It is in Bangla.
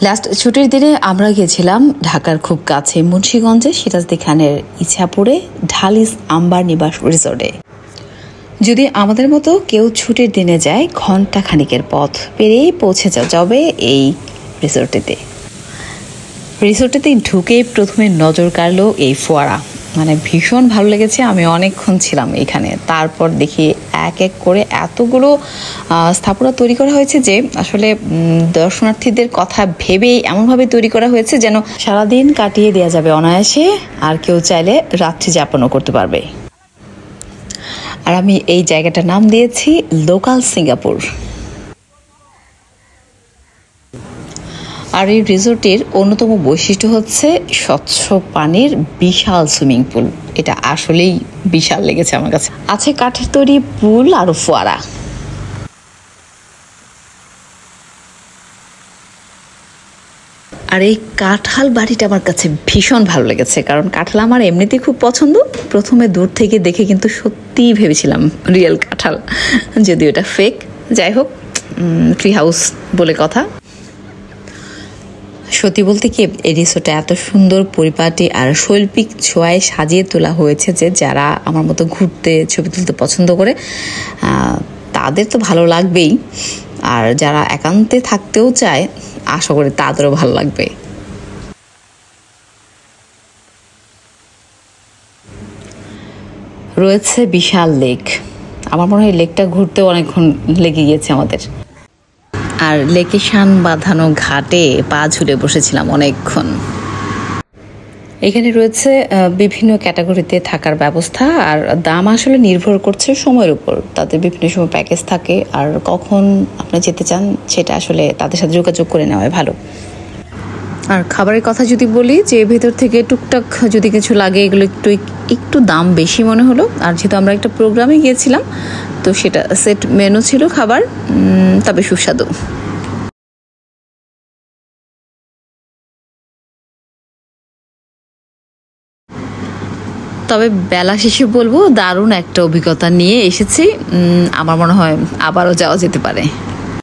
লাস্ট ছুটির দিনে আমরা গিয়েছিলাম ঢাকার খুব কাছে মুন্সিগঞ্জে সিরাজদি খানের ইছাপুরে ঢালিস আম্বার নিবাস রিসোর্টে। যদি আমাদের মতো কেউ ছুটির দিনে যায় ঘন্টা খানিকের পথ পেরিয়েই পৌঁছে যাবে এই রিসোর্টেতে ঢুকে প্রথমে নজর কাড়লো এই ফোয়ারা। মানে ভীষণ ভালো লেগেছে, আমি অনেকক্ষণ ছিলাম এখানে। তারপর দেখি এক এক করে এতগুলো স্থাপনা তৈরি করা হয়েছে যে আসলে দর্শনার্থীদের কথা ভেবেই এমনভাবে তৈরি করা হয়েছে যেন সারাদিন কাটিয়ে দেওয়া যাবে অনায়াসে, আর কেউ চাইলে রাত্রি যাপনও করতে পারবে। আর আমি এই জায়গাটার নাম দিয়েছি লোকাল সিঙ্গাপুর। আর এই রিসোর্টের অন্যতম বৈশিষ্ট্য হচ্ছে স্বচ্ছ পানির বিশাল সুইমিং পুল। এটা আসলেই বিশাল লেগেছে আমার কাছে। আছে কাঠের তৈরি পুল আর ফোয়ারা। আর এই কাঁঠাল বাড়িটা আমার কাছে ভীষণ ভালো লেগেছে, কারণ কাঁঠাল আমার এমনিতেই খুব পছন্দ। প্রথমে দূর থেকে দেখে কিন্তু সত্যিই ভেবেছিলাম রিয়েল কাঁঠাল, যদিও এটা ফেক। যাই হোক, ট্রি হাউস বলে কথা। সত্যি বলতে কি, এই রিসোর্টে এত সুন্দর পরিপাটি আর শৈল্পিক ছোঁয়ায় সাজিয়ে তোলা হয়েছে যে যারা আমার মতো ঘুরতে ছবি তুলতে পছন্দ করে তাদের তো ভালো লাগবেই, আর যারা একান্তে থাকতেও চায় আশা করি তাদেরও ভালো লাগবে। রয়েছে বিশাল লেক। আমার মনে হয় লেকটা ঘুরতেও অনেকক্ষণ লেগে গিয়েছে আমাদের। আর লেকে শান বাঁধানো ঘাটে পা ঝুলে বসেছিলাম অনেকক্ষণ। এখানে রয়েছে বিভিন্ন ক্যাটাগরিতে থাকার ব্যবস্থা, আর দাম আসলে নির্ভর করছে সময়ের উপর। তাদের বিভিন্ন সময় প্যাকেজ থাকে, আর কখন আপনি যেতে চান সেটা আসলে তাদের সাথে যোগাযোগ করে নেওয়াই ভালো। আর খাবারের কথা যদি বলি, যে ভেতর থেকে টুকটাক যদি কিছু লাগে এগুলো একটু দাম বেশি মনে হলো। আর যেহেতু আমরা একটা প্রোগ্রামে গিয়েছিলাম তো সেটা সেট মেনু ছিল খাবার, তবে সুস্বাদু। তবে বেলা শেষে বলবো দারুণ একটা অভিজ্ঞতা নিয়ে এসেছি। আমার মনে হয় আবারও যাওয়া যেতে পারে।